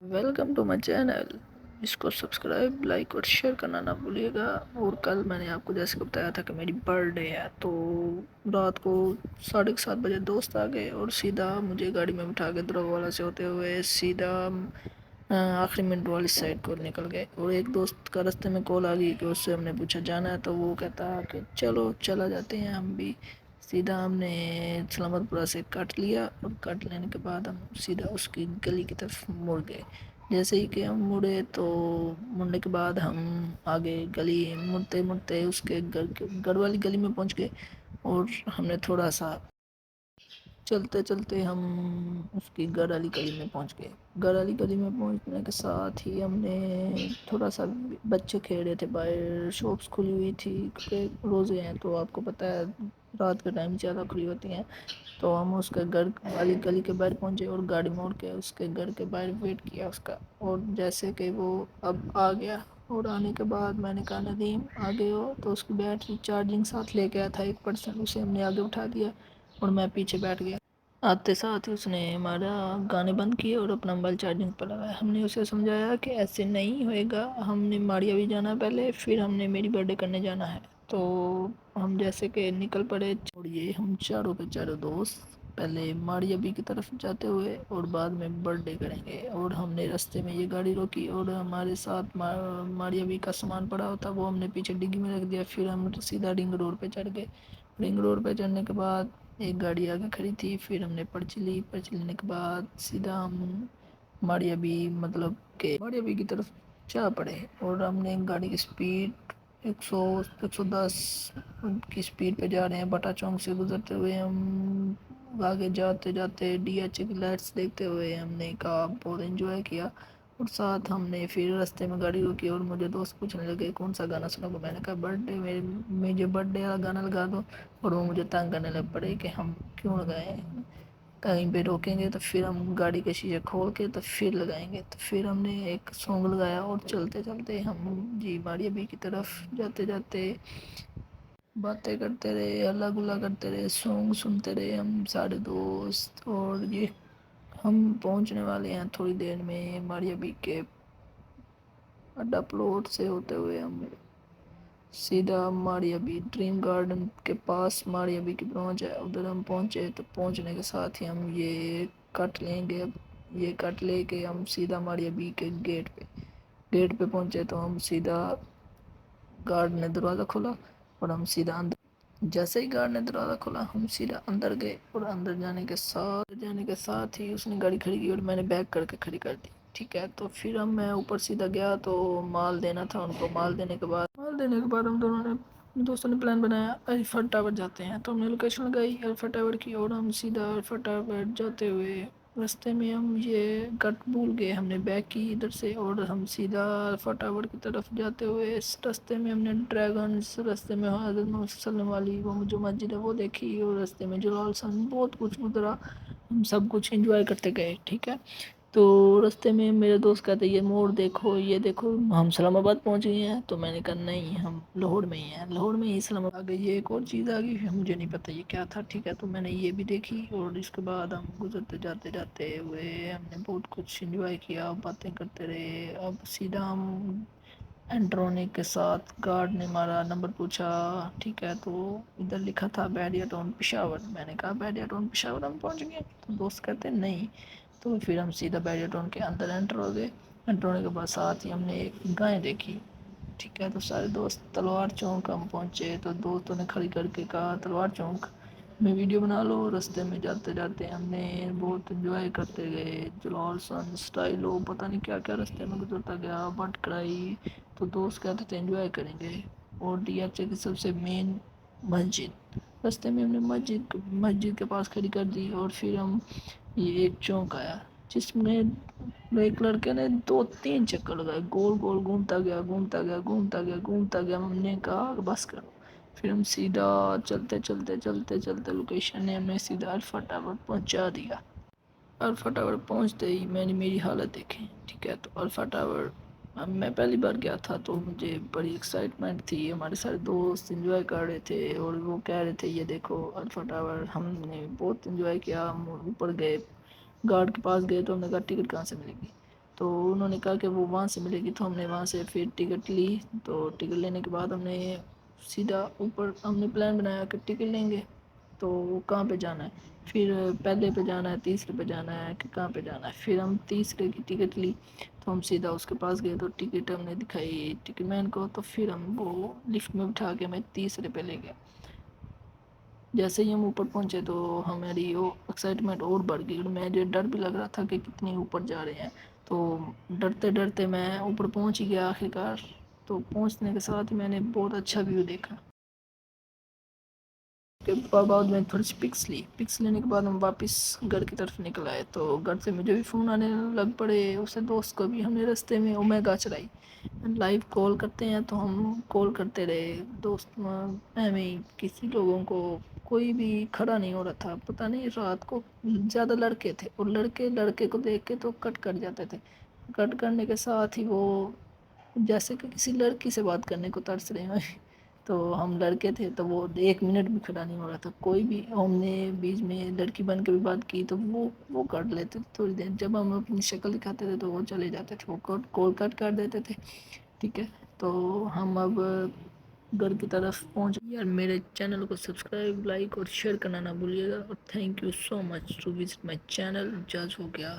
Welcome to my channel. इसको subscribe like और share करना ना भूलिएगा। और कल मैंने आपको जैसे बताया था कि मेरी बर्थडे है, तो रात को 7:30 बजे दोस्त आ गए और सीधा मुझे गाड़ी में बिठा के द्रोवाला से होते हुए सीधा आखिरी मिनट वाली साइड को निकल गए। और एक दोस्त का रास्ते में कॉल आ गई कि उससे हमने पूछा जाना है, तो वो कहता कि चलो चला जाते हैं हम भी। सीधा हमने सलामतपुरा से कट लिया और कट लेने के बाद हम सीधा उसकी गली की तरफ मुड़ गए। जैसे ही कि हम मुड़े तो मुड़ने के बाद हम आगे गली मुड़ते मुड़ते उसके घर वाली गली में पहुंच गए। और हमने थोड़ा सा चलते चलते हम उसकी घर वाली गली में पहुंच गए। घर वाली गली में पहुंचने के साथ ही हमने थोड़ा सा बच्चे खेल रहे थे बाहर, शॉप्स खुली हुई थी क्योंकि रोज़े हैं तो आपको पता है रात के टाइम ज़्यादा खुली होती हैं। तो हम उसके घर वाली गली के बाहर पहुंचे और गाड़ी मोड़ के उसके घर के बाहर वेट किया उसका। और जैसे कि वो अब आ गया और आने के बाद मैंने कहा नदीम आ गए हो, तो उसकी बैटरी चार्जिंग साथ लेके आया था 1%, उसे हमने आगे उठा दिया और मैं पीछे बैठ गया। आते साथ ही उसने हमारा गाने बंद किए और अपना मोबाइल चार्जिंग पर लगाया। हमने उसे समझाया कि ऐसे नहीं होएगा, हमने माड़िया भी जाना है पहले, फिर हमने मेरी बर्थडे करने जाना है। तो हम जैसे कि निकल पड़े। छोड़िए, हम चारों के चारों दोस्त पहले माड़िया बी की तरफ जाते हुए और बाद में बर्थडे करेंगे। और हमने रास्ते में ये गाड़ी रोकी और हमारे साथ माड़िया बी का सामान पड़ा होता वो हमने पीछे डिग्गी में रख दिया। फिर हम सीधा रिंग रोड पे चढ़ गए। रिंग रोड पे चढ़ने के बाद एक गाड़ी आगे खड़ी थी, फिर हमने पर्ची ली। पर्ची लेने के बाद सीधा हम माड़िया बी मतलब के माड़िया बी की तरफ जा पड़े। और हमने गाड़ी की स्पीड 110 की स्पीड पे जा रहे हैं। बटा चौक से गुजरते हुए हम आगे जाते जाते डीएच की लाइट्स देखते हुए हमने कहा बहुत एंजॉय किया। और साथ हमने फिर रास्ते में गाड़ी रोकी और मुझे दोस्त पूछने लगे कौन सा गाना सुनोगे। मैंने कहा बर्थडे मेरे मुझे बर्थडे वाला गाना लगा दो। और वो मुझे तंग करने लग पड़े कि हम क्यों लगाएं, कहीं पे रोकेंगे तो फिर हम गाड़ी के शीशे खोल के तो फिर लगाएंगे। तो फिर हमने एक सॉन्ग लगाया और चलते चलते हम जी माड़िया बी की तरफ जाते जाते बातें करते रहे, हल्ला गुल्ला करते रहे, सॉन्ग सुनते रहे हम सारे दोस्त। और ये हम पहुंचने वाले हैं थोड़ी देर में माड़िया बी के अड्डा प्लॉट से होते हुए हम सीधा माड़िया बी ड्रीम गार्डन के पास माड़िया बी की ब्रांच है, उधर हम पहुंचे। तो पहुंचने के साथ ही हम ये कट लेंगे। ये कट लेके हम सीधा माड़िया बी के गेट पे पहुंचे। तो हम सीधा गार्ड ने दरवाज़ा खोला और हम सीधा अंदर। जैसे ही गार्ड ने दरवाज़ा खोला हम सीधा अंदर गए और अंदर जाने के साथ ही उसने गाड़ी खड़ी की और मैंने बैक करके खड़ी कर दी। ठीक है, तो फिर हम मैं ऊपर सीधा गया तो माल देना था उनको। माल देने के बाद हम दोनों ने दोस्तों ने प्लान बनाया अल्फा टावर जाते हैं। तो हमने लोकेशन लगाई अल्फा टावर की और हम सीधा अल्फा टावर जाते हुए रास्ते में हम ये कट भूल गए, हमने बैक की इधर से और हम सीधा अल्फा टावर की तरफ जाते हुए इस रास्ते में हमने ड्रैगन्स, रास्ते में हज़रत मोहम्मद सल्लल्लाहु अलैहि वो जो मस्जिद है वो देखी और रास्ते में जलाल सन बहुत कुछ गुजरा। हम सब कुछ एंजॉय करते गए। ठीक है, तो रास्ते में मेरे दोस्त कहते ये मोड़ देखो ये देखो, हम इस्लामाबाद पहुंच गए हैं। तो मैंने कहा नहीं, हम लाहौर में ही हैं, लाहौर में ही इस्लामाबाद आ गई। ये एक और चीज़ आ गई मुझे नहीं पता ये क्या था। ठीक है, तो मैंने ये भी देखी और इसके बाद हम गुजरते जाते जाते हुए हमने बहुत कुछ एंजॉय किया, बातें करते रहे। अब सीधा हम एंटर होने के साथ गार्ड ने हमारा नंबर पूछा। ठीक है, तो इधर लिखा था बैरिया टाउन पेशावर। मैंने कहा बैरिया टाउन पेशावर हम पहुंच गए। तो दोस्त कहते नहीं। तो फिर हम सीधा बैरिया टाउन के अंदर एंटर हो गए। एंटर होने के बाद साथ ही हमने एक गाय देखी। ठीक है, तो सारे दोस्त तलवार चौक हम पहुंचे तो दोस्तों ने खड़ी करके कहा तलवार चौक में वीडियो बना लो। रास्ते में जाते जाते हमने बहुत एंजॉय करते गए, जलाल सन स्टाइलो पता नहीं क्या क्या रास्ते में गुजरता गया, बट कराई। तो दोस्त कहते थे एंजॉय करेंगे। और डीएचए की सबसे मेन मस्जिद, रास्ते में हमने मस्जिद के पास खड़ी कर दी। और फिर हम ये एक चौक आया जिसमें एक लड़के ने 2-3 चक्कर लगाए, गोल गोल घूमता गया घूमता गया घूमता गया घूमता गया। हमने कहा बस करो। फिर हम सीधा चलते चलते चलते चलते लोकेशन ने हमें सीधा अल्फा टावर पहुंचा दिया। अल्फा टावर पहुंचते ही मैंने मेरी हालत देखी। ठीक है, तो अल्फा टावर अब मैं पहली बार गया था तो मुझे बड़ी एक्साइटमेंट थी। हमारे सारे दोस्त एंजॉय कर रहे थे और वो कह रहे थे ये देखो अल्फा टावर। हमने बहुत एंजॉय किया, हम ऊपर गए, गार्ड के पास गए तो हमने कहा टिकट कहाँ से मिलेगी। تو انہوں نے کہا کہ وہ وہاں سے ملے گی، تو ہم نے وہاں سے پھر ٹکٹ لی۔ تو ٹکٹ لینے کے بعد ہم نے سیدھا اوپر ہم نے پلان بنایا کہ ٹکٹ لیں گے تو کہاں پہ جانا ہے، پھر پہلے پہ جانا ہے، تیسرے پہ جانا ہے کہ کہاں پہ جانا ہے۔ پھر ہم تیسرے کی ٹکٹ لی تو ہم سیدھا اس کے پاس گئے، تو ٹکٹ ہم نے دکھائی ٹکٹ مین کو، تو پھر ہم وہ لفٹ میں بٹھا کے ہمیں تیسرے پہ لے گیا۔ جیسے ہی ہم اوپر پہنچے تو ہماری وہ ایکسائٹمنٹ اور بڑھ گئی، اور مجھے ڈر بھی لگ رہا تھا کہ کتنی اوپر جا رہے ہیں۔ تو ڈرتے ڈرتے میں اوپر پہنچ ہی گیا آخر کار۔ تو پہنچنے کے ساتھ میں نے بہت اچھا ویو دیکھا۔ کے بعد میں تھوڑی سی پکس لینے کے بعد ہم واپس گھر کی طرف نکل آئے۔ تو گھر سے مجھے بھی فون آنے لگ پڑے، اسے دوست کو بھی۔ ہم نے رستے میں اومیگا چلائی، لائیو کال کرتے ہیں تو ہم کال کرتے رہے دوست میں کسی لوگوں کو، کوئی بھی کھڑا نہیں ہو رہا تھا۔ پتہ نہیں رات کو زیادہ لڑکے تھے، اور لڑکے کو دیکھ کے تو کٹ جاتے تھے، کٹ کرنے کے ساتھ ہی وہ جیسے کہ کسی لڑکی سے بات کرنے کو ترس رہے ہیں۔ تو ہم لڑکے تھے تو وہ 1 منٹ بھی کھڑا نہیں ہو رہا تھا کوئی بھی۔ ہم نے بیچ میں لڑکی بن کے بھی بات کی تو وہ کر لیتے تھے تھوڑی دیر، جب ہم اپنی شکل دکھاتے تھے تو وہ چلے جاتے تھے، وہ کال کٹ کر دیتے تھے۔ ٹھیک ہے، تو ہم اب گھر کی طرف پہنچ یار۔ میرے چینل کو سبسکرائب، لائک اور شیئر کرنا نہ بھولیے گا، اور thank you so much to visit my channel. جاز ہو گیا۔